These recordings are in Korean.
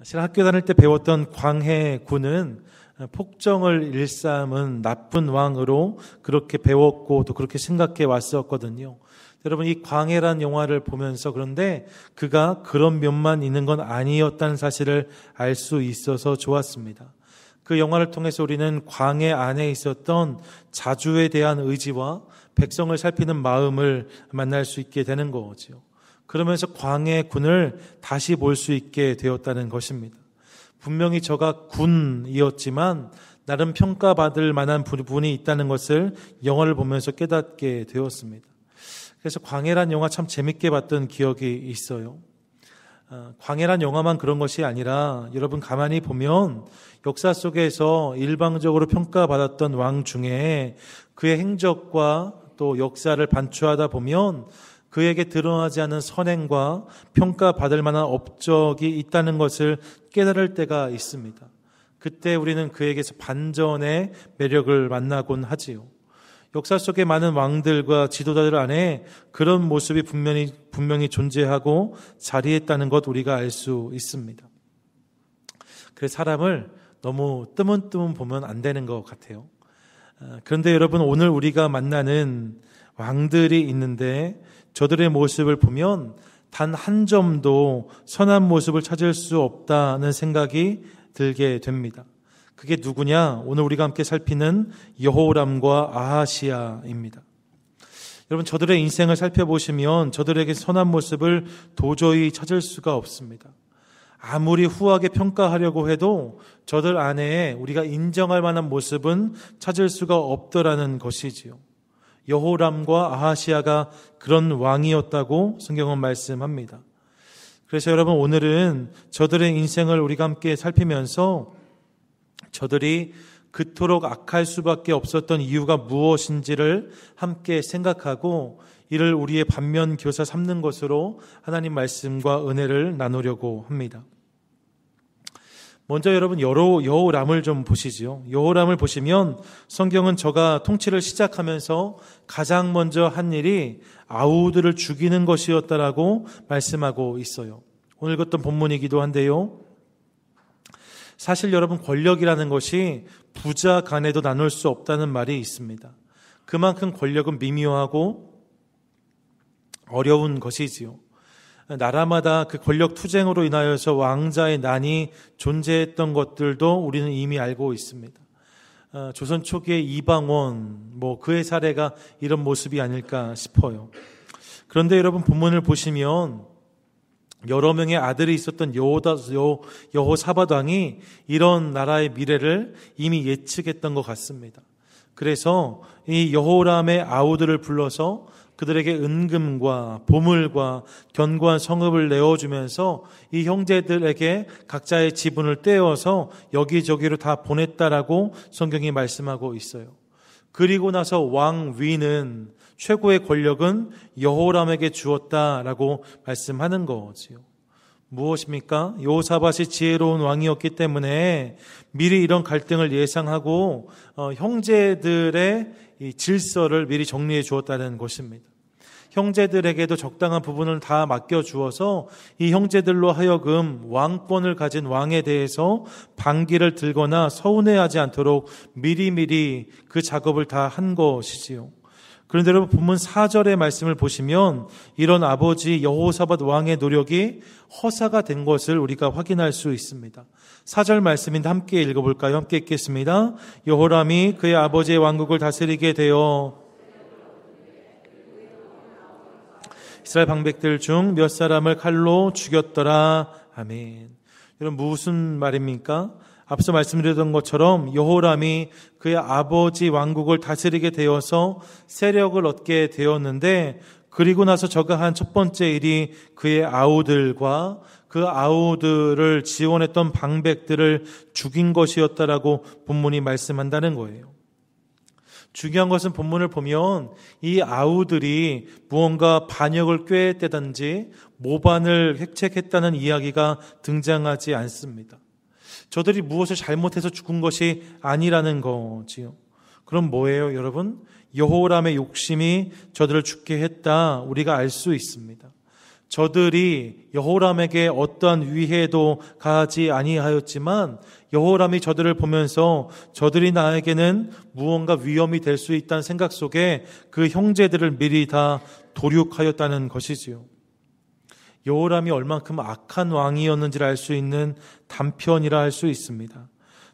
사실 학교 다닐 때 배웠던 광해군은 폭정을 일삼은 나쁜 왕으로 그렇게 배웠고 또 그렇게 생각해 왔었거든요. 여러분, 이 광해란 영화를 보면서 그런데 그가 그런 면만 있는 건 아니었다는 사실을 알 수 있어서 좋았습니다. 그 영화를 통해서 우리는 광해 안에 있었던 자주에 대한 의지와 백성을 살피는 마음을 만날 수 있게 되는 거죠. 그러면서 광해군을 다시 볼 수 있게 되었다는 것입니다. 분명히 저가 군이었지만 나름 평가받을 만한 부분이 있다는 것을 영화를 보면서 깨닫게 되었습니다. 그래서 광해란 영화 참 재밌게 봤던 기억이 있어요. 광해란 영화만 그런 것이 아니라 여러분 가만히 보면 역사 속에서 일방적으로 평가받았던 왕 중에 그의 행적과 또 역사를 반추하다 보면 그에게 드러나지 않은 선행과 평가받을 만한 업적이 있다는 것을 깨달을 때가 있습니다. 그때 우리는 그에게서 반전의 매력을 만나곤 하지요. 역사 속에 많은 왕들과 지도자들 안에 그런 모습이 분명히 존재하고 자리했다는 것 우리가 알 수 있습니다. 그래서 사람을 너무 뜨문뜨문 보면 안 되는 것 같아요. 그런데 여러분, 오늘 우리가 만나는 왕들이 있는데 저들의 모습을 보면 단 한 점도 선한 모습을 찾을 수 없다는 생각이 들게 됩니다. 그게 누구냐? 오늘 우리가 함께 살피는 여호람과 아하시야입니다. 여러분, 저들의 인생을 살펴보시면 저들에게 선한 모습을 도저히 찾을 수가 없습니다. 아무리 후하게 평가하려고 해도 저들 안에 우리가 인정할 만한 모습은 찾을 수가 없더라는 것이지요. 여호람과 아하시야가 그런 왕이었다고 성경은 말씀합니다. 그래서 여러분, 오늘은 저들의 인생을 우리가 함께 살피면서 저들이 그토록 악할 수밖에 없었던 이유가 무엇인지를 함께 생각하고 이를 우리의 반면교사 삼는 것으로 하나님 말씀과 은혜를 나누려고 합니다. 먼저 여러분, 여호람을 좀 보시죠. 여호람을 보시면 성경은 저가 통치를 시작하면서 가장 먼저 한 일이 아우들을 죽이는 것이었다라고 말씀하고 있어요. 오늘 읽었던 본문이기도 한데요. 사실 여러분, 권력이라는 것이 부자 간에도 나눌 수 없다는 말이 있습니다. 그만큼 권력은 미묘하고 어려운 것이지요. 나라마다 그 권력 투쟁으로 인하여서 왕자의 난이 존재했던 것들도 우리는 이미 알고 있습니다. 조선 초기의 이방원, 그의 사례가 이런 모습이 아닐까 싶어요. 그런데 여러분, 본문을 보시면 여러 명의 아들이 있었던 여호사밧 왕이 이런 나라의 미래를 이미 예측했던 것 같습니다. 그래서 이 여호람의 아우들을 불러서 그들에게 은금과 보물과 견고한 성읍을 내어주면서 이 형제들에게 각자의 지분을 떼어서 여기저기로 다 보냈다라고 성경이 말씀하고 있어요. 그리고 나서 왕위는, 최고의 권력은 여호람에게 주었다라고 말씀하는 거지요. 무엇입니까? 여호사밧이 지혜로운 왕이었기 때문에 미리 이런 갈등을 예상하고 형제들의 이 질서를 미리 정리해 주었다는 것입니다. 형제들에게도 적당한 부분을 다 맡겨주어서 이 형제들로 하여금 왕권을 가진 왕에 대해서 반기를 들거나 서운해하지 않도록 미리미리 그 작업을 다 한 것이지요. 그런데 여러분, 본문 4절의 말씀을 보시면 이런 아버지 여호사밧 왕의 노력이 허사가 된 것을 우리가 확인할 수 있습니다. 4절 말씀인데 함께 읽어볼까요? 함께 읽겠습니다. 여호람이 그의 아버지의 왕국을 다스리게 되어 이스라엘 방백들 중 몇 사람을 칼로 죽였더라. 아멘. 여러분, 무슨 말입니까? 앞서 말씀드렸던 것처럼 여호람이 그의 아버지 왕국을 다스리게 되어서 세력을 얻게 되었는데, 그리고 나서 저가 한 첫 번째 일이 그의 아우들과 그 아우들을 지원했던 방백들을 죽인 것이었다라고 본문이 말씀한다는 거예요. 중요한 것은 본문을 보면 이 아우들이 무언가 반역을 꾀했다든지 모반을 획책했다는 이야기가 등장하지 않습니다. 저들이 무엇을 잘못해서 죽은 것이 아니라는 거지요. 그럼 뭐예요, 여러분? 여호람의 욕심이 저들을 죽게 했다, 우리가 알 수 있습니다. 저들이 여호람에게 어떠한 위해도 가하지 아니하였지만 여호람이 저들을 보면서 저들이 나에게는 무언가 위험이 될 수 있다는 생각 속에 그 형제들을 미리 다 도륙하였다는 것이지요. 여호람이 얼만큼 악한 왕이었는지를 알 수 있는 단편이라 할 수 있습니다.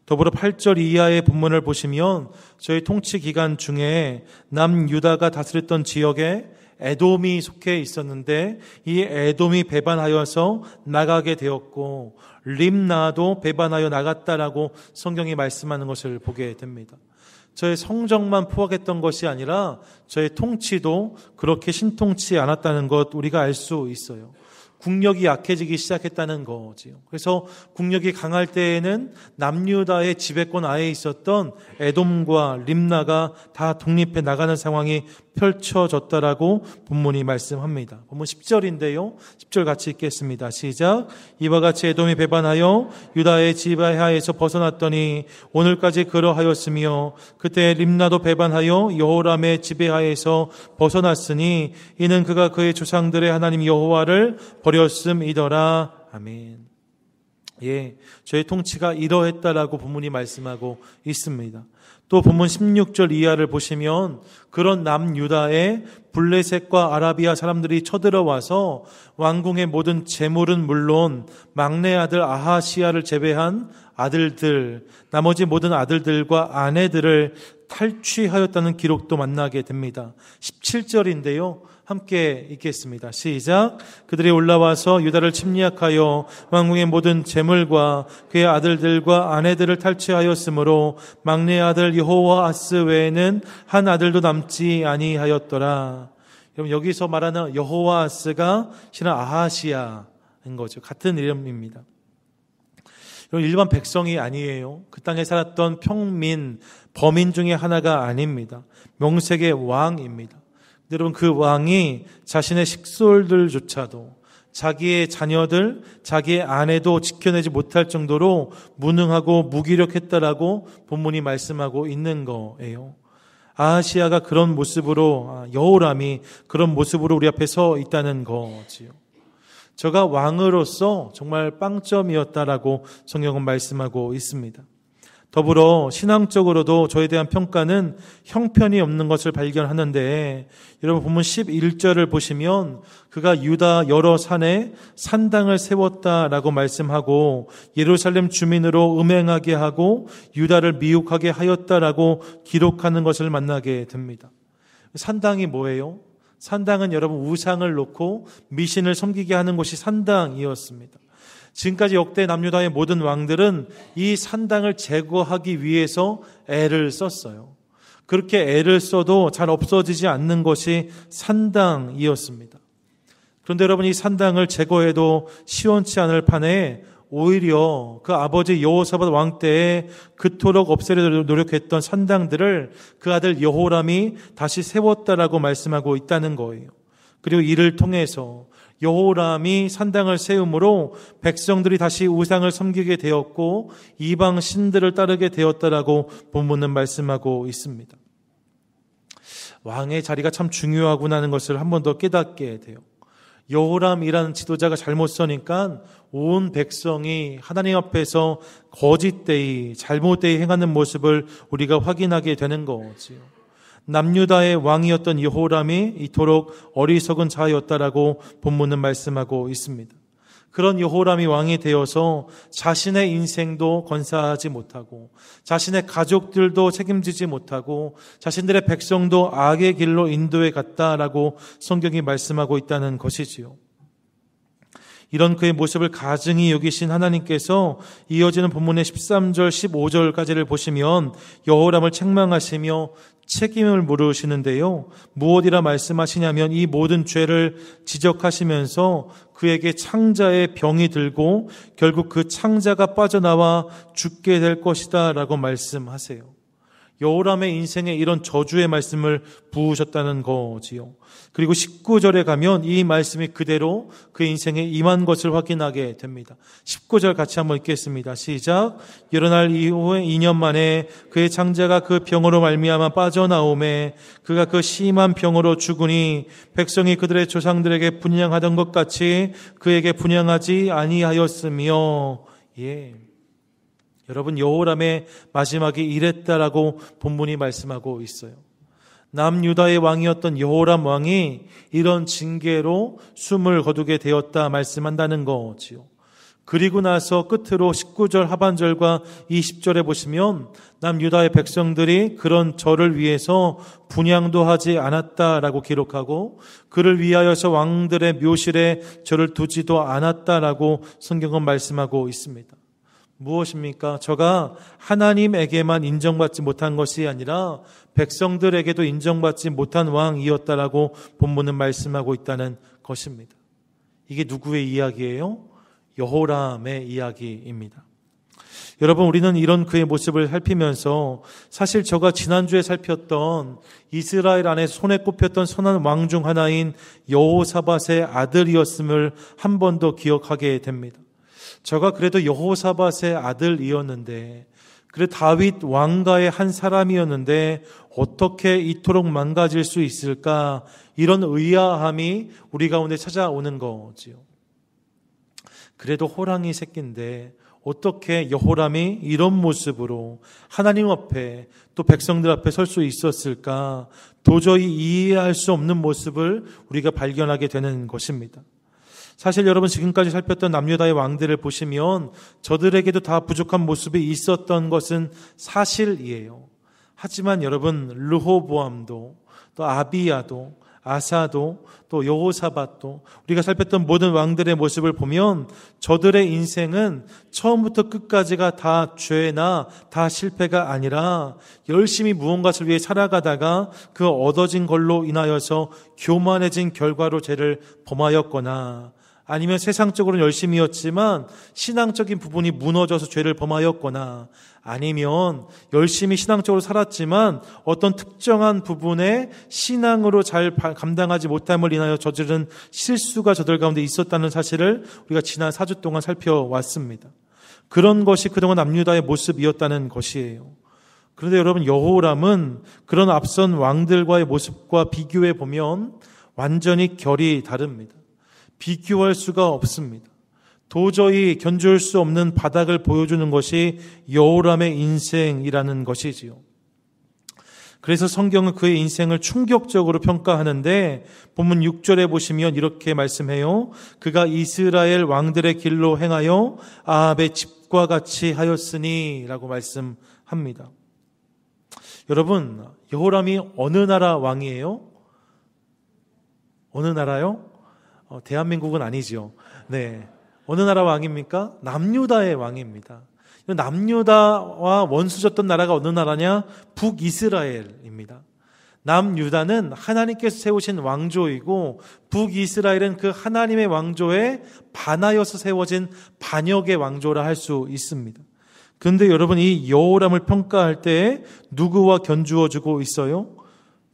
더불어 8절 이하의 본문을 보시면 저희 통치 기간 중에 남유다가 다스렸던 지역에 에돔이 속해 있었는데 이 에돔이 배반하여서 나가게 되었고 림나도 배반하여 나갔다라고 성경이 말씀하는 것을 보게 됩니다. 저의 성정만 포악했던 것이 아니라 저의 통치도 그렇게 신통치 않았다는 것 우리가 알 수 있어요. 국력이 약해지기 시작했다는 거지요. 그래서 국력이 강할 때에는 남유다의 지배권 아래에 있었던 에돔과 림나가 다 독립해 나가는 상황이 펼쳐졌다라고 본문이 말씀합니다. 본문 10절인데요. 10절 같이 읽겠습니다. 시작. 이와 같이 에돔이 배반하여 유다의 지배하에서 벗어났더니 오늘까지 그러하였으며 그때 림나도 배반하여 여호람의 지배하에서 벗어났으니 이는 그가 그의 조상들의 하나님 여호와를 버렸음이더라. 아멘. 예, 저의 통치가 이러했다라고 본문이 말씀하고 있습니다. 또 본문 16절 이하를 보시면 그런 남유다의 블레셋과 아라비아 사람들이 쳐들어와서 왕궁의 모든 재물은 물론 막내 아들 아하시야를 제외한 아들들, 나머지 모든 아들들과 아내들을 탈취하였다는 기록도 만나게 됩니다. 17절인데요. 함께 읽겠습니다. 시작. 그들이 올라와서 유다를 침략하여 왕궁의 모든 재물과 그의 아들들과 아내들을 탈취하였으므로 막내 아들 여호와하스 외에는 한 아들도 남지 아니하였더라. 여러분 여기서 말하는 여호와하스가 실은 아하시야인 거죠. 같은 이름입니다. 일반 백성이 아니에요. 그 땅에 살았던 평민, 범인 중에 하나가 아닙니다. 명색의 왕입니다. 여러분 그 왕이 자신의 식솔들조차도 자기의 자녀들, 자기의 아내도 지켜내지 못할 정도로 무능하고 무기력했다라고 본문이 말씀하고 있는 거예요. 아하시야가 그런 모습으로, 여호람이 그런 모습으로 우리 앞에 서 있다는 거지요. 저가 왕으로서 정말 빵점이었다라고 성경은 말씀하고 있습니다. 더불어 신앙적으로도 저에 대한 평가는 형편이 없는 것을 발견하는데 여러분 본문 11절을 보시면 그가 유다 여러 산에 산당을 세웠다라고 말씀하고 예루살렘 주민으로 음행하게 하고 유다를 미혹하게 하였다라고 기록하는 것을 만나게 됩니다. 산당이 뭐예요? 산당은 여러분 우상을 놓고 미신을 섬기게 하는 곳이 산당이었습니다. 지금까지 역대 남유다의 모든 왕들은 이 산당을 제거하기 위해서 애를 썼어요. 그렇게 애를 써도 잘 없어지지 않는 것이 산당이었습니다. 그런데 여러분 이 산당을 제거해도 시원치 않을 판에 오히려 그 아버지 여호사밧 왕 때에 그토록 없애려고 노력했던 산당들을 그 아들 여호람이 다시 세웠다라고 말씀하고 있다는 거예요. 그리고 이를 통해서 여호람이 산당을 세움으로 백성들이 다시 우상을 섬기게 되었고 이방 신들을 따르게 되었다라고 본문은 말씀하고 있습니다. 왕의 자리가 참 중요하구나 하는 것을 한 번 더 깨닫게 돼요. 여호람이라는 지도자가 잘못 서니까 온 백성이 하나님 앞에서 거짓되이 잘못되이 행하는 모습을 우리가 확인하게 되는 거지요. 남유다의 왕이었던 여호람이 이토록 어리석은 자였다라고 본문은 말씀하고 있습니다. 그런 여호람이 왕이 되어서 자신의 인생도 건사하지 못하고 자신의 가족들도 책임지지 못하고 자신들의 백성도 악의 길로 인도해 갔다라고 성경이 말씀하고 있다는 것이지요. 이런 그의 모습을 가증히 여기신 하나님께서 이어지는 본문의 13절, 15절까지를 보시면 여호람을 책망하시며 책임을 물으시는데요. 무엇이라 말씀하시냐면 이 모든 죄를 지적하시면서 그에게 창자의 병이 들고 결국 그 창자가 빠져나와 죽게 될 것이다 라고 말씀하세요. 여호람의 인생에 이런 저주의 말씀을 부으셨다는 거지요. 그리고 19절에 가면 이 말씀이 그대로 그 인생에 임한 것을 확인하게 됩니다. 19절 같이 한번 읽겠습니다. 시작. 여러 날 이후에 2년 만에 그의 장자가 그 병으로 말미암아 빠져나오매 그가 그 심한 병으로 죽으니 백성이 그들의 조상들에게 분향하던 것 같이 그에게 분향하지 아니하였으며. 예. 여러분, 여호람의 마지막이 이랬다라고 본문이 말씀하고 있어요. 남유다의 왕이었던 여호람 왕이 이런 징계로 숨을 거두게 되었다 말씀한다는 거지요. 그리고 나서 끝으로 19절 하반절과 20절에 보시면 남유다의 백성들이 그런 저를 위해서 분향도 하지 않았다라고 기록하고 그를 위하여서 왕들의 묘실에 저를 두지도 않았다라고 성경은 말씀하고 있습니다. 무엇입니까? 저가 하나님에게만 인정받지 못한 것이 아니라 백성들에게도 인정받지 못한 왕이었다라고 본문은 말씀하고 있다는 것입니다. 이게 누구의 이야기예요? 여호람의 이야기입니다. 여러분, 우리는 이런 그의 모습을 살피면서 사실 저가 지난주에 살폈던 이스라엘 안에서 손에 꼽혔던 선한 왕 중 하나인 여호사밧의 아들이었음을 한 번 더 기억하게 됩니다. 저가 그래도 여호사밧의 아들이었는데, 그래 다윗 왕가의 한 사람이었는데 어떻게 이토록 망가질 수 있을까? 이런 의아함이 우리 가운데 찾아오는 거지요. 그래도 호랑이 새끼인데 어떻게 여호람이 이런 모습으로 하나님 앞에 또 백성들 앞에 설 수 있었을까? 도저히 이해할 수 없는 모습을 우리가 발견하게 되는 것입니다. 사실 여러분, 지금까지 살폈던 남유다의 왕들을 보시면 저들에게도 다 부족한 모습이 있었던 것은 사실이에요. 하지만 여러분, 르호보암도 또 아비야도 아사도 또 여호사밧도 우리가 살폈던 모든 왕들의 모습을 보면 저들의 인생은 처음부터 끝까지가 다 죄나 다 실패가 아니라 열심히 무언가를 위해 살아가다가 그 얻어진 걸로 인하여서 교만해진 결과로 죄를 범하였거나 아니면 세상적으로는 열심히였지만 신앙적인 부분이 무너져서 죄를 범하였거나 아니면 열심히 신앙적으로 살았지만 어떤 특정한 부분에 신앙으로 잘 감당하지 못함을 인하여 저지른 실수가 저들 가운데 있었다는 사실을 우리가 지난 4주 동안 살펴왔습니다. 그런 것이 그동안 남유다의 모습이었다는 것이에요. 그런데 여러분, 여호람은 그런 앞선 왕들과의 모습과 비교해 보면 완전히 결이 다릅니다. 비교할 수가 없습니다. 도저히 견줄 수 없는 바닥을 보여주는 것이 여호람의 인생이라는 것이지요. 그래서 성경은 그의 인생을 충격적으로 평가하는데 본문 6절에 보시면 이렇게 말씀해요. 그가 이스라엘 왕들의 길로 행하여 아합의 집과 같이 하였으니 라고 말씀합니다. 여러분, 여호람이 어느 나라 왕이에요? 어느 나라요? 대한민국은 아니죠. 네. 어느 나라 왕입니까? 남유다의 왕입니다. 남유다와 원수졌던 나라가 어느 나라냐? 북이스라엘입니다. 남유다는 하나님께서 세우신 왕조이고 북이스라엘은 그 하나님의 왕조에 반하여서 세워진 반역의 왕조라 할 수 있습니다. 그런데 여러분, 이 여호람을 평가할 때 누구와 견주어주고 있어요?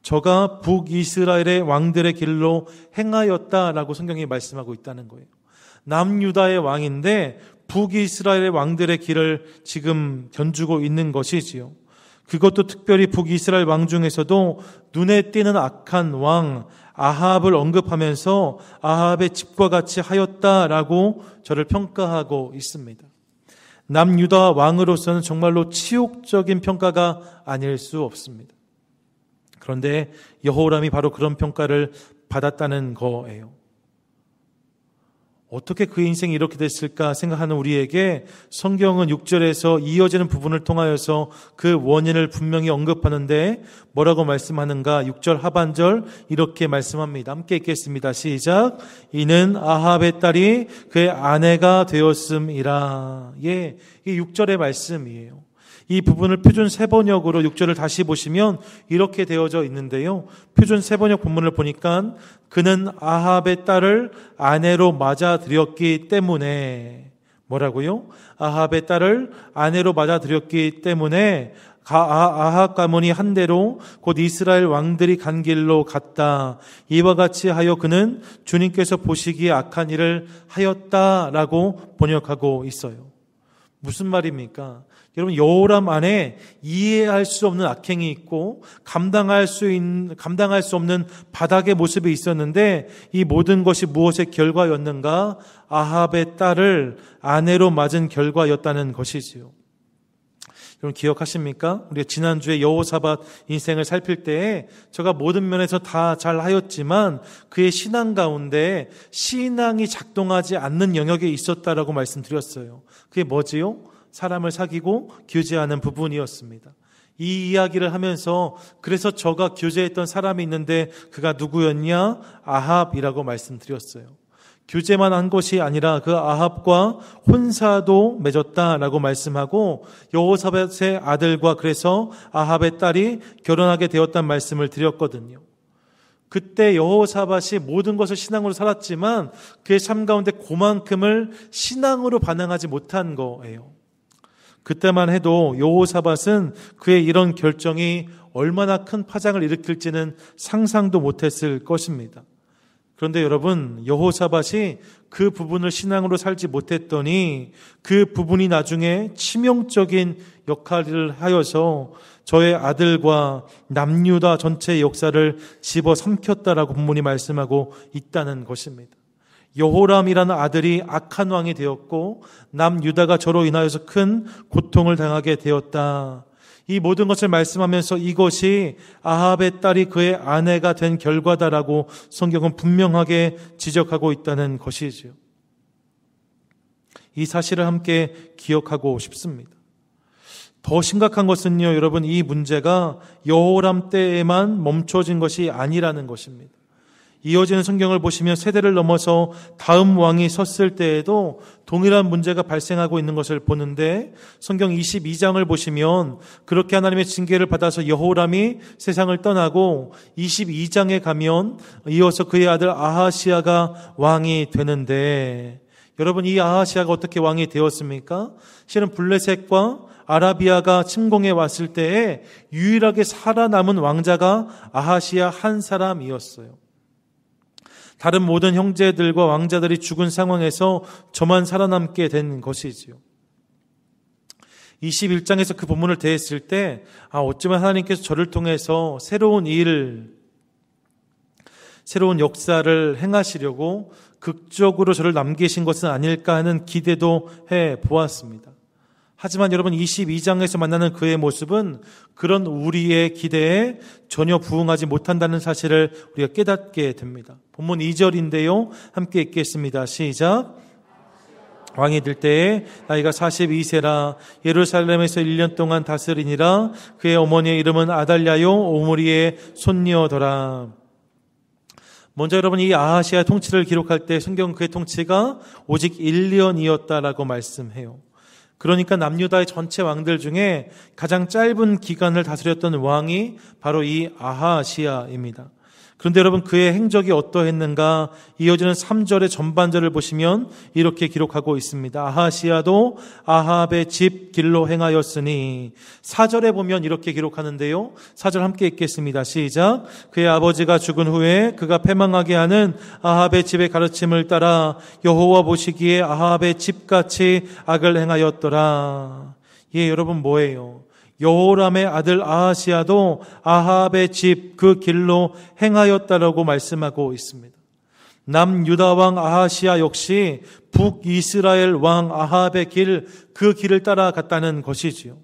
저가 북이스라엘의 왕들의 길로 행하였다라고 성경이 말씀하고 있다는 거예요. 남유다의 왕인데 북이스라엘의 왕들의 길을 지금 견주고 있는 것이지요. 그것도 특별히 북이스라엘 왕 중에서도 눈에 띄는 악한 왕 아합을 언급하면서 아합의 집과 같이 하였다라고 저를 평가하고 있습니다. 남유다 왕으로서는 정말로 치욕적인 평가가 아닐 수 없습니다. 그런데 여호람이 바로 그런 평가를 받았다는 거예요. 어떻게 그 인생이 이렇게 됐을까 생각하는 우리에게 성경은 6절에서 이어지는 부분을 통하여서 그 원인을 분명히 언급하는데 뭐라고 말씀하는가? 6절 하반절 이렇게 말씀합니다. 함께 읽겠습니다. 시작. 이는 아합의 딸이 그의 아내가 되었음이라. 예, 이게 6절의 말씀이에요. 이 부분을 표준 세번역으로 6절을 다시 보시면 이렇게 되어져 있는데요. 표준 세번역 본문을 보니까 그는 아합의 딸을 아내로 맞아들였기 때문에 뭐라고요? 아합의 딸을 아내로 맞아들였기 때문에 아합 가문이 한 대로 곧 이스라엘 왕들이 간 길로 갔다. 이와 같이 하여 그는 주님께서 보시기에 악한 일을 하였다라고 번역하고 있어요. 무슨 말입니까? 여러분, 여호람 안에 이해할 수 없는 악행이 있고 감당할 수 없는 바닥의 모습이 있었는데 이 모든 것이 무엇의 결과였는가? 아합의 딸을 아내로 맞은 결과였다는 것이지요. 여러분 기억하십니까? 우리가 지난주에 여호사밧 인생을 살필 때에 저가 모든 면에서 다 잘하였지만 그의 신앙 가운데 신앙이 작동하지 않는 영역에 있었다라고 말씀드렸어요. 그게 뭐지요? 사람을 사귀고 교제하는 부분이었습니다. 이 이야기를 하면서 그래서 저가 교제했던 사람이 있는데 그가 누구였냐? 아합이라고 말씀드렸어요. 교제만 한 것이 아니라 그 아합과 혼사도 맺었다라고 말씀하고 여호사밧의 아들과 그래서 아합의 딸이 결혼하게 되었다는 말씀을 드렸거든요. 그때 여호사밧이 모든 것을 신앙으로 살았지만 그의 삶 가운데 그만큼을 신앙으로 반응하지 못한 거예요. 그때만 해도 여호사밧은 그의 이런 결정이 얼마나 큰 파장을 일으킬지는 상상도 못했을 것입니다. 그런데 여러분, 여호사밧이 그 부분을 신앙으로 살지 못했더니 그 부분이 나중에 치명적인 역할을 하여서 저의 아들과 남유다 전체의 역사를 집어삼켰다라고 본문이 말씀하고 있다는 것입니다. 여호람이라는 아들이 악한 왕이 되었고 남유다가 저로 인하여서 큰 고통을 당하게 되었다. 이 모든 것을 말씀하면서 이것이 아합의 딸이 그의 아내가 된 결과다라고 성경은 분명하게 지적하고 있다는 것이지요. 이 사실을 함께 기억하고 싶습니다. 더 심각한 것은요, 여러분, 이 문제가 여호람 때에만 멈춰진 것이 아니라는 것입니다. 이어지는 성경을 보시면 세대를 넘어서 다음 왕이 섰을 때에도 동일한 문제가 발생하고 있는 것을 보는데 성경 22장을 보시면 그렇게 하나님의 징계를 받아서 여호람이 세상을 떠나고 22장에 가면 이어서 그의 아들 아하시아가 왕이 되는데 여러분, 이 아하시아가 어떻게 왕이 되었습니까? 실은 블레셋과 아라비아가 침공해 왔을 때에 유일하게 살아남은 왕자가 아하시아 한 사람이었어요. 다른 모든 형제들과 왕자들이 죽은 상황에서 저만 살아남게 된 것이지요. 21장에서 그 본문을 대했을 때 어쩌면 하나님께서 저를 통해서 새로운 역사를 행하시려고 극적으로 저를 남기신 것은 아닐까 하는 기대도 해보았습니다. 하지만 여러분, 22장에서 만나는 그의 모습은 그런 우리의 기대에 전혀 부응하지 못한다는 사실을 우리가 깨닫게 됩니다. 본문 2절인데요. 함께 읽겠습니다. 시작. 왕이 될 때에 나이가 42세라 예루살렘에서 1년 동안 다스리니라. 그의 어머니의 이름은 아달랴요 오므리의 손녀더라. 먼저 여러분, 이 아하시아 통치를 기록할 때 성경은 그의 통치가 오직 1년이었다라고 말씀해요. 그러니까 남유다의 전체 왕들 중에 가장 짧은 기간을 다스렸던 왕이 바로 이 아하시아입니다. 그런데 여러분, 그의 행적이 어떠했는가? 이어지는 3절의 전반절을 보시면 이렇게 기록하고 있습니다. 아하시아도 아합의 집 길로 행하였으니. 4절에 보면 이렇게 기록하는데요. 4절 함께 읽겠습니다. 시작. 그의 아버지가 죽은 후에 그가 패망하게 하는 아합의 집의 가르침을 따라 여호와 보시기에 아합의 집같이 악을 행하였더라. 예, 여러분, 뭐예요? 여호람의 아들 아하시아도 아합의 집 그 길로 행하였다라고 말씀하고 있습니다. 남유다 왕 아하시아 역시 북이스라엘 왕 아합의 그 길을 따라갔다는 것이지요.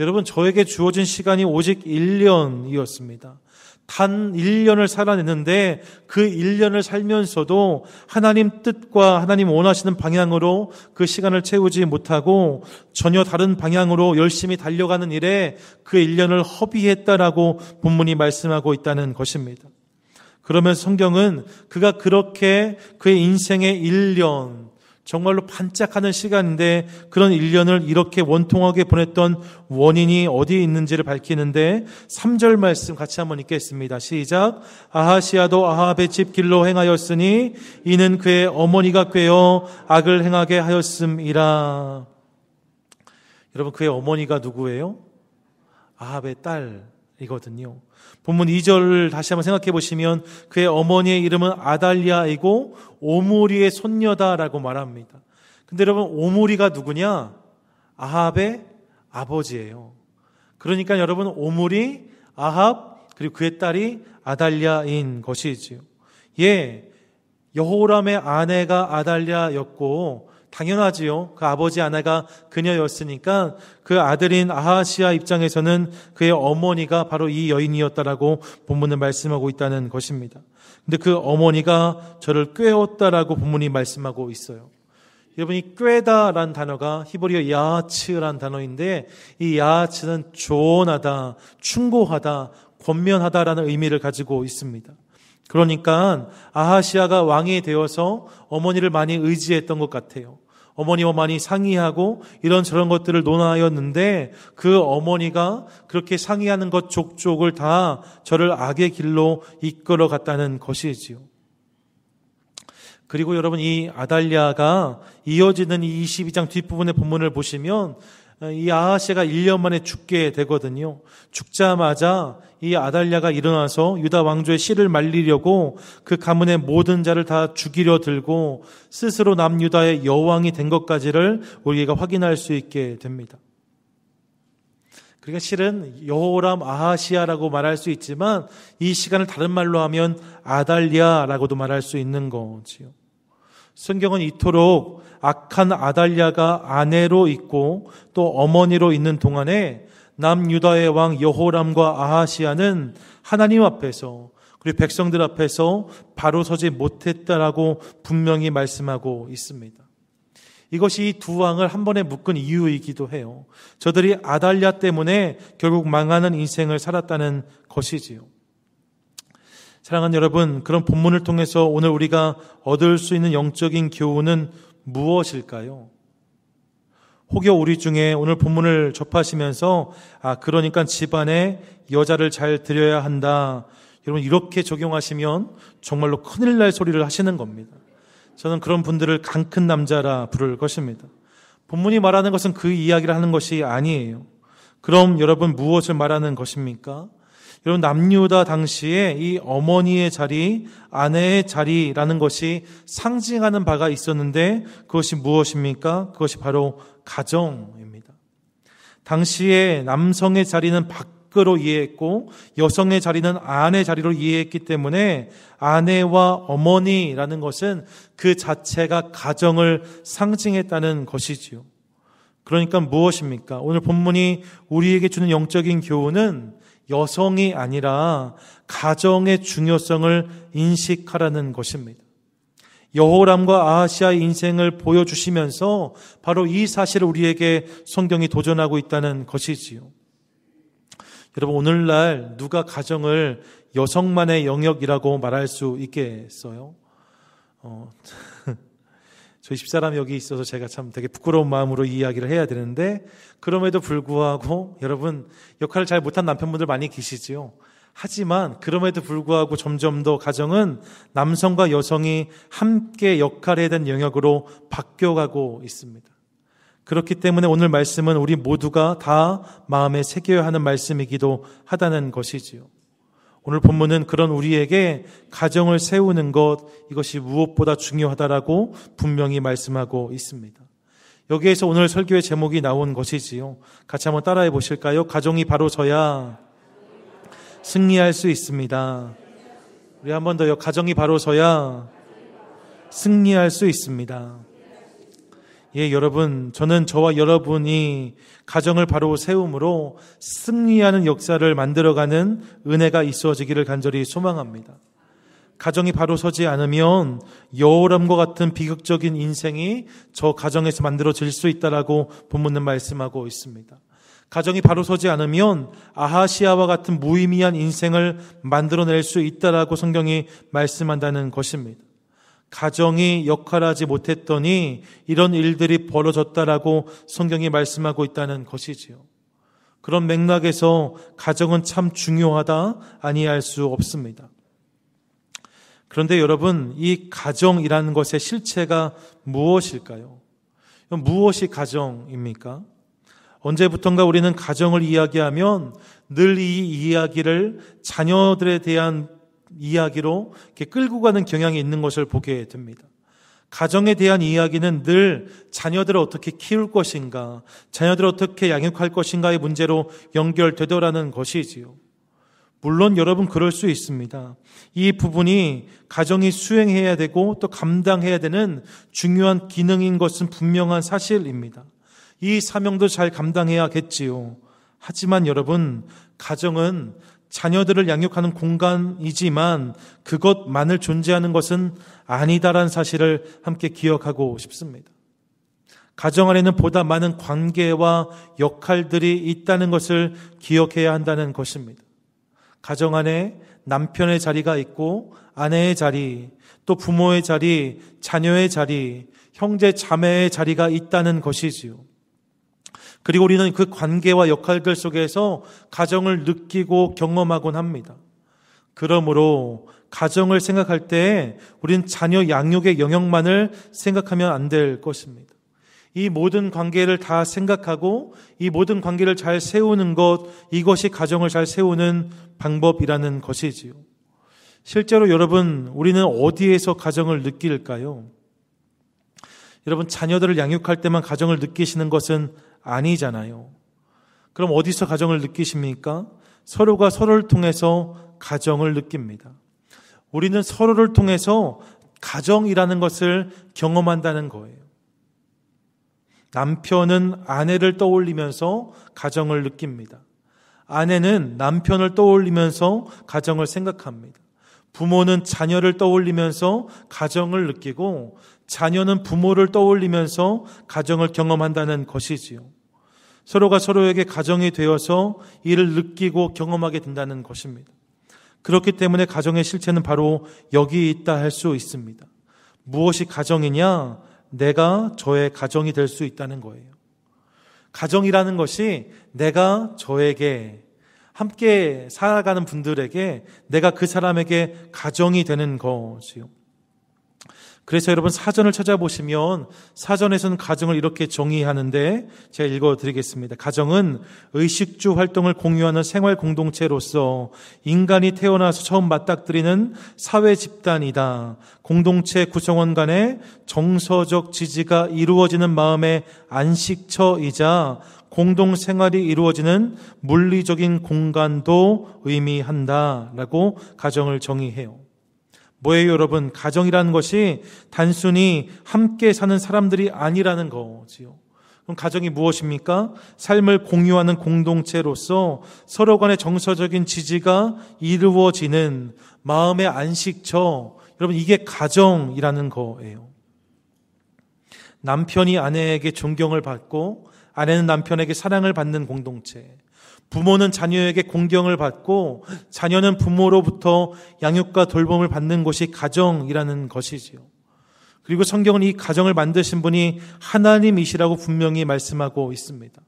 여러분, 저에게 주어진 시간이 오직 1년이었습니다. 단 1년을 살아냈는데 그 1년을 살면서도 하나님 뜻과 하나님 원하시는 방향으로 그 시간을 채우지 못하고 전혀 다른 방향으로 열심히 달려가는 일에 그 1년을 허비했다라고 본문이 말씀하고 있다는 것입니다. 그러면서 성경은 그가 그렇게 그의 인생의 1년, 정말로 반짝하는 시간인데 그런 1년을 이렇게 원통하게 보냈던 원인이 어디에 있는지를 밝히는데 3절 말씀 같이 한번 읽겠습니다. 시작. 아하시야도 아합의 집 길로 행하였으니 이는 그의 어머니가 꾀어 악을 행하게 하였음이라. 여러분, 그의 어머니가 누구예요? 아합의 딸이거든요. 본문 2절을 다시 한번 생각해 보시면 그의 어머니의 이름은 아달랴이고 오므리의 손녀다라고 말합니다. 근데 여러분, 오므리가 누구냐? 아합의 아버지예요. 그러니까 여러분, 오므리, 아합, 그리고 그의 딸이 아달랴인 것이지요. 예, 여호람의 아내가 아달랴였고 당연하지요. 그 아버지 아내가 그녀였으니까 그 아들인 아하시아 입장에서는 그의 어머니가 바로 이 여인이었다라고 본문은 말씀하고 있다는 것입니다. 근데 그 어머니가 저를 꾀었다라고 본문이 말씀하고 있어요. 여러분, 이 꾀다라는 단어가 히브리어 야하츠라는 단어인데 이 야하츠는 조언하다, 충고하다, 권면하다라는 의미를 가지고 있습니다. 그러니까 아하시아가 왕이 되어서 어머니를 많이 의지했던 것 같아요. 어머니와 많이 상의하고 이런저런 것들을 논하였는데 그 어머니가 그렇게 상의하는 것 족족을 다 저를 악의 길로 이끌어 갔다는 것이지요. 그리고 여러분, 이 아달랴가 이어지는 이 22장 뒷부분의 본문을 보시면 이 아하시아가 1년 만에 죽게 되거든요. 죽자마자 이 아달랴가 일어나서 유다 왕조의 씨를 말리려고 그 가문의 모든 자를 다 죽이려 들고 스스로 남유다의 여왕이 된 것까지를 우리가 확인할 수 있게 됩니다. 그러니까 실은 여호람 아하시아라고 말할 수 있지만 이 시간을 다른 말로 하면 아달랴라고도 말할 수 있는 거지요. 성경은 이토록 악한 아달랴가 아내로 있고 또 어머니로 있는 동안에 남유다의 왕 여호람과 아하시아는 하나님 앞에서 그리고 백성들 앞에서 바로 서지 못했다라고 분명히 말씀하고 있습니다. 이것이 이 두 왕을 한 번에 묶은 이유이기도 해요. 저들이 아달랴 때문에 결국 망하는 인생을 살았다는 것이지요. 사랑하는 여러분, 그런 본문을 통해서 오늘 우리가 얻을 수 있는 영적인 교훈은 무엇일까요? 혹여 우리 중에 오늘 본문을 접하시면서 그러니까 집안에 여자를 잘 들여야 한다, 여러분 이렇게 적용하시면 정말로 큰일 날 소리를 하시는 겁니다. 저는 그런 분들을 강큰 남자라 부를 것입니다. 본문이 말하는 것은 그 이야기를 하는 것이 아니에요. 그럼 여러분, 무엇을 말하는 것입니까? 여러분, 남유다 당시에 이 어머니의 자리, 아내의 자리라는 것이 상징하는 바가 있었는데 그것이 무엇입니까? 그것이 바로 가정입니다. 당시에 남성의 자리는 밖으로 이해했고 여성의 자리는 아내 자리로 이해했기 때문에 아내와 어머니라는 것은 그 자체가 가정을 상징했다는 것이지요. 그러니까 무엇입니까? 오늘 본문이 우리에게 주는 영적인 교훈은 여성이 아니라 가정의 중요성을 인식하라는 것입니다. 여호람과 아하시아의 인생을 보여주시면서 바로 이 사실을 우리에게 성경이 도전하고 있다는 것이지요. 여러분, 오늘날 누가 가정을 여성만의 영역이라고 말할 수 있겠어요? 저희 집사람이 여기 있어서 제가 참 되게 부끄러운 마음으로 이 이야기를 해야 되는데 그럼에도 불구하고 여러분, 역할을 잘 못한 남편분들 많이 계시지요. 하지만 그럼에도 불구하고 점점 더 가정은 남성과 여성이 함께 역할해야 되는 영역으로 바뀌어가고 있습니다. 그렇기 때문에 오늘 말씀은 우리 모두가 다 마음에 새겨야 하는 말씀이기도 하다는 것이지요. 오늘 본문은 그런 우리에게 가정을 세우는 것, 이것이 무엇보다 중요하다라고 분명히 말씀하고 있습니다. 여기에서 오늘 설교의 제목이 나온 것이지요. 같이 한번 따라해 보실까요? 가정이 바로 서야 승리할 수 있습니다. 우리 한 번 더요. 가정이 바로 서야 승리할 수 있습니다. 예, 여러분, 저는 저와 여러분이 가정을 바로 세움으로 승리하는 역사를 만들어가는 은혜가 있어지기를 간절히 소망합니다. 가정이 바로 서지 않으면 여호람과 같은 비극적인 인생이 저 가정에서 만들어질 수 있다라고 본문은 말씀하고 있습니다. 가정이 바로 서지 않으면 아하시아와 같은 무의미한 인생을 만들어낼 수 있다라고 성경이 말씀한다는 것입니다. 가정이 역할하지 못했더니 이런 일들이 벌어졌다라고 성경이 말씀하고 있다는 것이지요. 그런 맥락에서 가정은 참 중요하다 아니할 수 없습니다. 그런데 여러분, 이 가정이라는 것의 실체가 무엇일까요? 무엇이 가정입니까? 언제부턴가 우리는 가정을 이야기하면 늘 이 이야기를 자녀들에 대한 이야기로 이렇게 끌고 가는 경향이 있는 것을 보게 됩니다. 가정에 대한 이야기는 늘 자녀들을 어떻게 키울 것인가, 자녀들을 어떻게 양육할 것인가의 문제로 연결되더라는 것이지요. 물론 여러분 그럴 수 있습니다. 이 부분이 가정이 수행해야 되고 또 감당해야 되는 중요한 기능인 것은 분명한 사실입니다. 이 사명도 잘 감당해야겠지요. 하지만 여러분, 가정은 자녀들을 양육하는 공간이지만 그것만을 존재하는 것은 아니다라는 사실을 함께 기억하고 싶습니다. 가정 안에는 보다 많은 관계와 역할들이 있다는 것을 기억해야 한다는 것입니다. 가정 안에 남편의 자리가 있고 아내의 자리, 또 부모의 자리, 자녀의 자리, 형제 자매의 자리가 있다는 것이지요. 그리고 우리는 그 관계와 역할들 속에서 가정을 느끼고 경험하곤 합니다. 그러므로 가정을 생각할 때 우리는 자녀 양육의 영역만을 생각하면 안 될 것입니다. 이 모든 관계를 다 생각하고 이 모든 관계를 잘 세우는 것, 이것이 가정을 잘 세우는 방법이라는 것이지요. 실제로 여러분, 우리는 어디에서 가정을 느낄까요? 여러분, 자녀들을 양육할 때만 가정을 느끼시는 것은 아니잖아요. 그럼 어디서 가정을 느끼십니까? 서로가 서로를 통해서 가정을 느낍니다. 우리는 서로를 통해서 가정이라는 것을 경험한다는 거예요. 남편은 아내를 떠올리면서 가정을 느낍니다. 아내는 남편을 떠올리면서 가정을 생각합니다. 부모는 자녀를 떠올리면서 가정을 느끼고 자녀는 부모를 떠올리면서 가정을 경험한다는 것이지요. 서로가 서로에게 가정이 되어서 이를 느끼고 경험하게 된다는 것입니다. 그렇기 때문에 가정의 실체는 바로 여기 있다 할 수 있습니다. 무엇이 가정이냐? 내가 저의 가정이 될 수 있다는 거예요. 가정이라는 것이 내가 저에게 함께 살아가는 분들에게 내가 그 사람에게 가정이 되는 것이요. 그래서 여러분 사전을 찾아보시면 사전에서는 가정을 이렇게 정의하는데 제가 읽어드리겠습니다. 가정은 의식주 활동을 공유하는 생활 공동체로서 인간이 태어나서 처음 맞닥뜨리는 사회 집단이다. 공동체 구성원 간의 정서적 지지가 이루어지는 마음의 안식처이자 공동생활이 이루어지는 물리적인 공간도 의미한다라고 가정을 정의해요. 뭐예요, 여러분? 가정이라는 것이 단순히 함께 사는 사람들이 아니라는 거지요. 그럼 가정이 무엇입니까? 삶을 공유하는 공동체로서 서로 간의 정서적인 지지가 이루어지는 마음의 안식처. 여러분, 이게 가정이라는 거예요. 남편이 아내에게 존경을 받고 아내는 남편에게 사랑을 받는 공동체. 부모는 자녀에게 공경을 받고 자녀는 부모로부터 양육과 돌봄을 받는 곳이 가정이라는 것이지요. 그리고 성경은 이 가정을 만드신 분이 하나님이시라고 분명히 말씀하고 있습니다.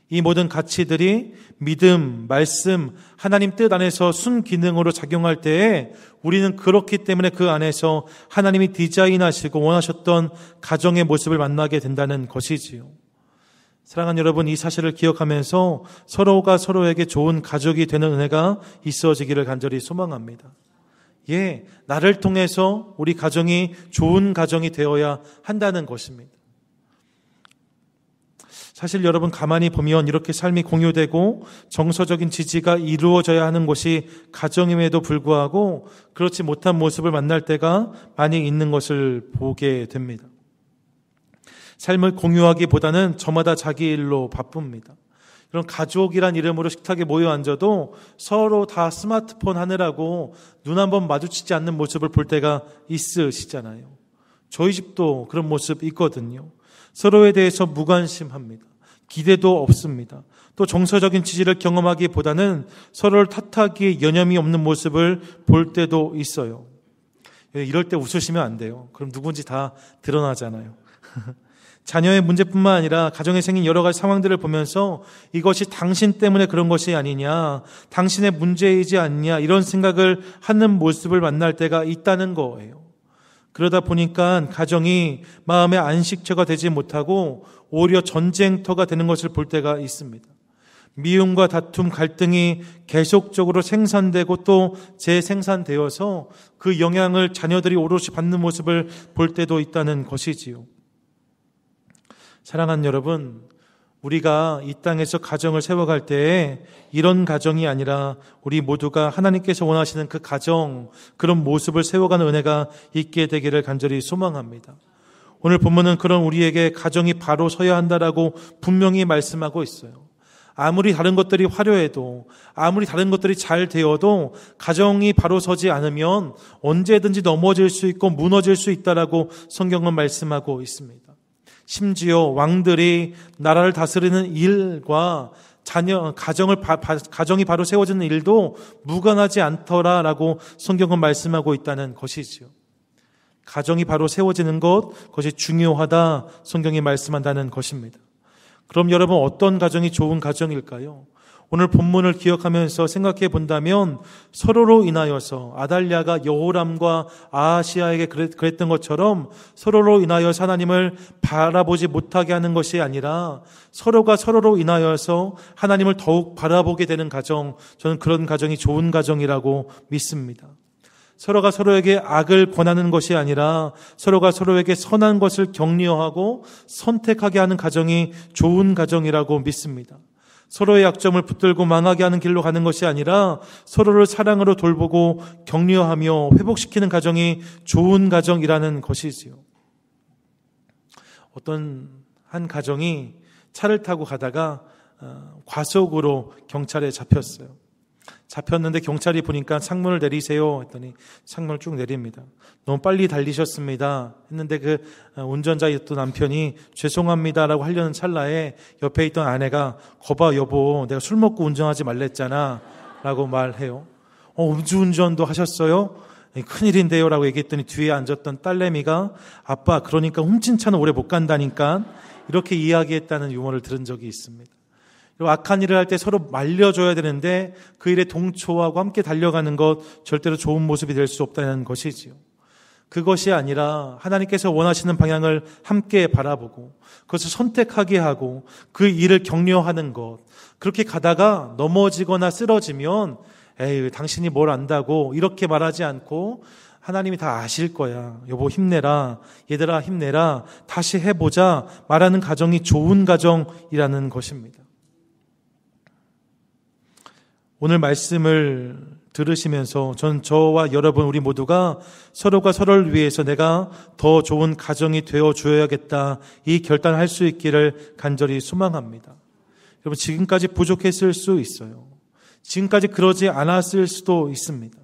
이 모든 가치들이 믿음, 말씀, 하나님 뜻 안에서 순기능으로 작용할 때에 우리는 그렇기 때문에 그 안에서 하나님이 디자인하시고 원하셨던 가정의 모습을 만나게 된다는 것이지요. 사랑하는 여러분, 이 사실을 기억하면서 서로가 서로에게 좋은 가족이 되는 은혜가 있어지기를 간절히 소망합니다. 예, 나를 통해서 우리 가정이 좋은 가정이 되어야 한다는 것입니다. 사실 여러분 가만히 보면 이렇게 삶이 공유되고 정서적인 지지가 이루어져야 하는 곳이 가정임에도 불구하고 그렇지 못한 모습을 만날 때가 많이 있는 것을 보게 됩니다. 삶을 공유하기보다는 저마다 자기 일로 바쁩니다. 그런 가족이란 이름으로 식탁에 모여 앉아도 서로 다 스마트폰 하느라고 눈 한번 마주치지 않는 모습을 볼 때가 있으시잖아요. 저희 집도 그런 모습 있거든요. 서로에 대해서 무관심합니다. 기대도 없습니다. 또 정서적인 지지를 경험하기보다는 서로를 탓하기에 여념이 없는 모습을 볼 때도 있어요. 이럴 때 웃으시면 안 돼요. 그럼 누군지 다 드러나잖아요. 자녀의 문제뿐만 아니라 가정에 생긴 여러 가지 상황들을 보면서 이것이 당신 때문에 그런 것이 아니냐, 당신의 문제이지 않냐, 이런 생각을 하는 모습을 만날 때가 있다는 거예요. 그러다 보니까 가정이 마음의 안식처가 되지 못하고 오히려 전쟁터가 되는 것을 볼 때가 있습니다. 미움과 다툼, 갈등이 계속적으로 생산되고 또 재생산되어서 그 영향을 자녀들이 오롯이 받는 모습을 볼 때도 있다는 것이지요. 사랑하는 여러분, 우리가 이 땅에서 가정을 세워갈 때에 이런 가정이 아니라 우리 모두가 하나님께서 원하시는 그 가정, 그런 모습을 세워가는 은혜가 있게 되기를 간절히 소망합니다. 오늘 본문은 그런 우리에게 가정이 바로 서야 한다라고 분명히 말씀하고 있어요. 아무리 다른 것들이 화려해도, 아무리 다른 것들이 잘 되어도 가정이 바로 서지 않으면 언제든지 넘어질 수 있고 무너질 수 있다라고 성경은 말씀하고 있습니다. 심지어 왕들이 나라를 다스리는 일과 가정이 바로 세워지는 일도 무관하지 않더라라고 성경은 말씀하고 있다는 것이지요. 가정이 바로 세워지는 것, 그것이 중요하다 성경이 말씀한다는 것입니다. 그럼 여러분, 어떤 가정이 좋은 가정일까요? 오늘 본문을 기억하면서 생각해 본다면 서로로 인하여서 아달랴가 여호람과 아하시아에게 그랬던 것처럼 서로로 인하여서 하나님을 바라보지 못하게 하는 것이 아니라 서로가 서로로 인하여서 하나님을 더욱 바라보게 되는 가정, 저는 그런 가정이 좋은 가정이라고 믿습니다. 서로가 서로에게 악을 권하는 것이 아니라 서로가 서로에게 선한 것을 격려하고 선택하게 하는 가정이 좋은 가정이라고 믿습니다. 서로의 약점을 붙들고 망하게 하는 길로 가는 것이 아니라 서로를 사랑으로 돌보고 격려하며 회복시키는 가정이 좋은 가정이라는 것이지요. 어떤 한 가정이 차를 타고 가다가 과속으로 경찰에 잡혔어요. 잡혔는데 경찰이 보니까 창문을 내리세요 했더니 창문을 쭉 내립니다. 너무 빨리 달리셨습니다 했는데 그 운전자였던 남편이 죄송합니다라고 하려는 찰나에 옆에 있던 아내가 거봐 여보, 내가 술 먹고 운전하지 말랬잖아 라고 말해요. 음주운전도 하셨어요? 큰일인데요 라고 얘기했더니 뒤에 앉았던 딸내미가 아빠, 그러니까 훔친 차는 오래 못 간다니까, 이렇게 이야기했다는 유머를 들은 적이 있습니다. 악한 일을 할 때 서로 말려줘야 되는데 그 일에 동초하고 함께 달려가는 것, 절대로 좋은 모습이 될 수 없다는 것이지요. 그것이 아니라 하나님께서 원하시는 방향을 함께 바라보고 그것을 선택하게 하고 그 일을 격려하는 것, 그렇게 가다가 넘어지거나 쓰러지면 에이, 당신이 뭘 안다고 이렇게 말하지 않고 하나님이 다 아실 거야, 여보 힘내라, 얘들아 힘내라, 다시 해보자 말하는 가정이 좋은 가정이라는 것입니다. 오늘 말씀을 들으시면서 저와 여러분 우리 모두가 서로가 서로를 위해서 내가 더 좋은 가정이 되어줘야겠다, 이 결단을 할 수 있기를 간절히 소망합니다. 여러분, 지금까지 부족했을 수 있어요. 지금까지 그러지 않았을 수도 있습니다.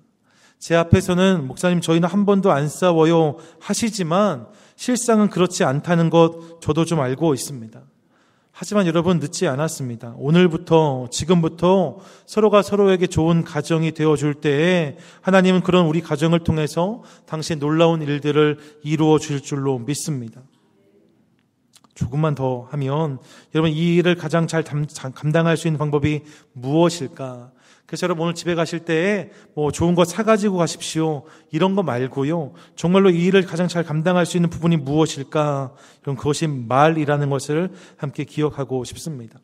제 앞에서는 목사님 저희는 한 번도 안 싸워요 하시지만 실상은 그렇지 않다는 것 저도 좀 알고 있습니다. 하지만 여러분, 늦지 않았습니다. 오늘부터, 지금부터 서로가 서로에게 좋은 가정이 되어줄 때에 하나님은 그런 우리 가정을 통해서 당신의 놀라운 일들을 이루어 줄 줄로 믿습니다. 조금만 더 하면 여러분, 이 일을 가장 잘 감당할 수 있는 방법이 무엇일까? 그래서 여러분, 오늘 집에 가실 때에 좋은 거 사가지고 가십시오, 이런 거 말고요, 정말로 이 일을 가장 잘 감당할 수 있는 부분이 무엇일까? 그럼 그것이 말이라는 것을 함께 기억하고 싶습니다.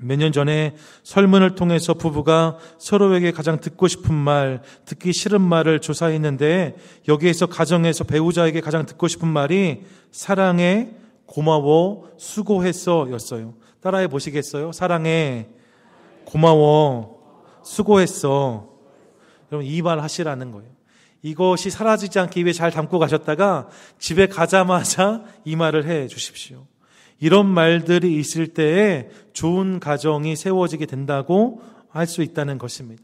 몇 년 전에 설문을 통해서 부부가 서로에게 가장 듣고 싶은 말, 듣기 싫은 말을 조사했는데 여기에서 가정에서 배우자에게 가장 듣고 싶은 말이 사랑해, 고마워, 수고했어 였어요. 따라해 보시겠어요? 사랑해, 고마워, 수고했어. 여러분, 이 말 하시라는 거예요. 이것이 사라지지 않기 위해 잘 담고 가셨다가 집에 가자마자 이 말을 해 주십시오. 이런 말들이 있을 때에 좋은 가정이 세워지게 된다고 할 수 있다는 것입니다.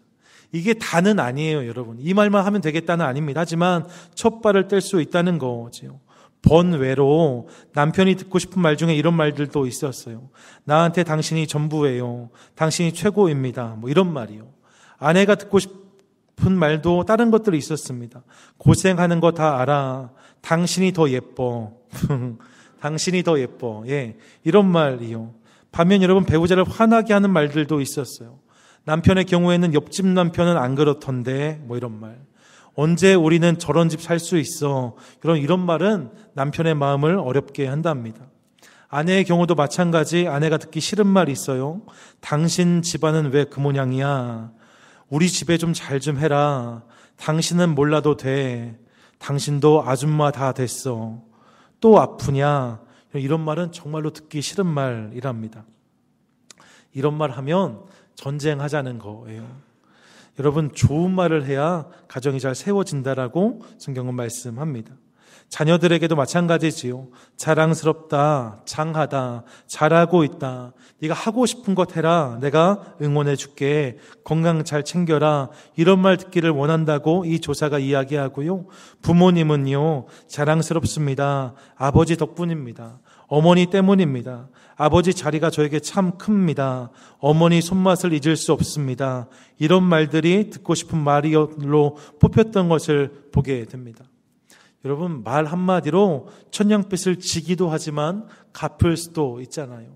이게 다는 아니에요, 여러분. 이 말만 하면 되겠다는 아닙니다. 하지만 첫 발을 뗄 수 있다는 거죠. 번외로 남편이 듣고 싶은 말 중에 이런 말들도 있었어요. 나한테 당신이 전부예요. 당신이 최고입니다. 이런 말이요. 아내가 듣고 싶은 나쁜 말도 다른 것들이 있었습니다. 고생하는 거 다 알아. 당신이 더 예뻐. 당신이 더 예뻐. 예, 이런 말이요. 반면 여러분, 배우자를 화나게 하는 말들도 있었어요. 남편의 경우에는 옆집 남편은 안 그렇던데 뭐 이런 말. 언제 우리는 저런 집 살 수 있어. 이런 말은 남편의 마음을 어렵게 한답니다. 아내의 경우도 마찬가지. 아내가 듣기 싫은 말이 있어요. 당신 집안은 왜 그 모양이야. 우리 집에 좀 잘 좀 해라. 당신은 몰라도 돼. 당신도 아줌마 다 됐어. 또 아프냐. 이런 말은 정말로 듣기 싫은 말이랍니다. 이런 말 하면 전쟁하자는 거예요. 여러분, 좋은 말을 해야 가정이 잘 세워진다라고 성경은 말씀합니다. 자녀들에게도 마찬가지지요. 자랑스럽다, 장하다, 잘하고 있다. 네가 하고 싶은 것 해라. 내가 응원해 줄게. 건강 잘 챙겨라. 이런 말 듣기를 원한다고 이 조사가 이야기하고요. 부모님은요, 자랑스럽습니다. 아버지 덕분입니다. 어머니 때문입니다. 아버지 자리가 저에게 참 큽니다. 어머니 손맛을 잊을 수 없습니다. 이런 말들이 듣고 싶은 말로 뽑혔던 것을 보게 됩니다. 여러분, 말 한마디로 천냥빚을 지기도 하지만 갚을 수도 있잖아요.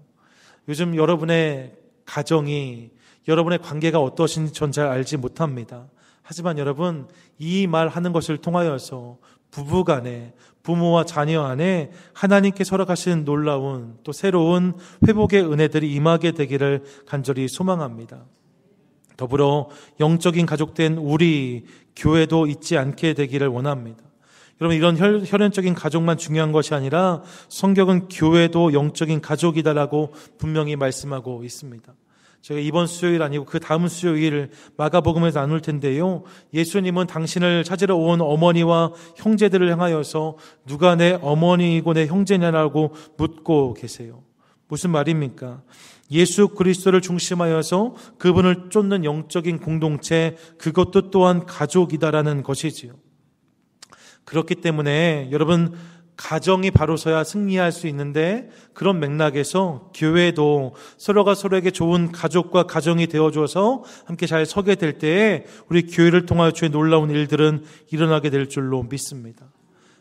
요즘 여러분의 가정이, 여러분의 관계가 어떠신지 전 잘 알지 못합니다. 하지만 여러분, 이 말 하는 것을 통하여서 부부 간에, 부모와 자녀 안에 하나님께 허락하시는 놀라운 또 새로운 회복의 은혜들이 임하게 되기를 간절히 소망합니다. 더불어 영적인 가족된 우리 교회도 잊지 않게 되기를 원합니다. 여러분, 이런 혈연적인 가족만 중요한 것이 아니라 성경은 교회도 영적인 가족이다라고 분명히 말씀하고 있습니다. 제가 이번 수요일 아니고 그 다음 수요일 마가복음에서 나눌 텐데요. 예수님은 당신을 찾으러 온 어머니와 형제들을 향하여서 누가 내 어머니이고 내 형제냐라고 묻고 계세요. 무슨 말입니까? 예수 그리스도를 중심하여서 그분을 쫓는 영적인 공동체, 그것도 또한 가족이다라는 것이지요. 그렇기 때문에 여러분, 가정이 바로 서야 승리할 수 있는데, 그런 맥락에서 교회도 서로가 서로에게 좋은 가족과 가정이 되어줘서 함께 잘 서게 될 때에 우리 교회를 통하여 주의 놀라운 일들은 일어나게 될 줄로 믿습니다.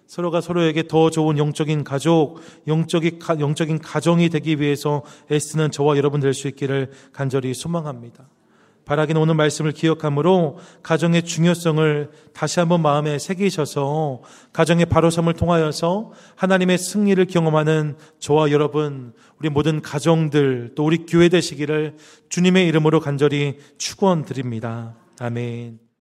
서로가 서로에게 더 좋은 영적인 가족, 영적인 가정이 되기 위해서 애쓰는 저와 여러분 될 수 있기를 간절히 소망합니다. 바라기는 오늘 말씀을 기억함으로 가정의 중요성을 다시 한번 마음에 새기셔서 가정의 바로섬을 통하여서 하나님의 승리를 경험하는 저와 여러분, 우리 모든 가정들, 또 우리 교회 되시기를 주님의 이름으로 간절히 축원드립니다. 아멘.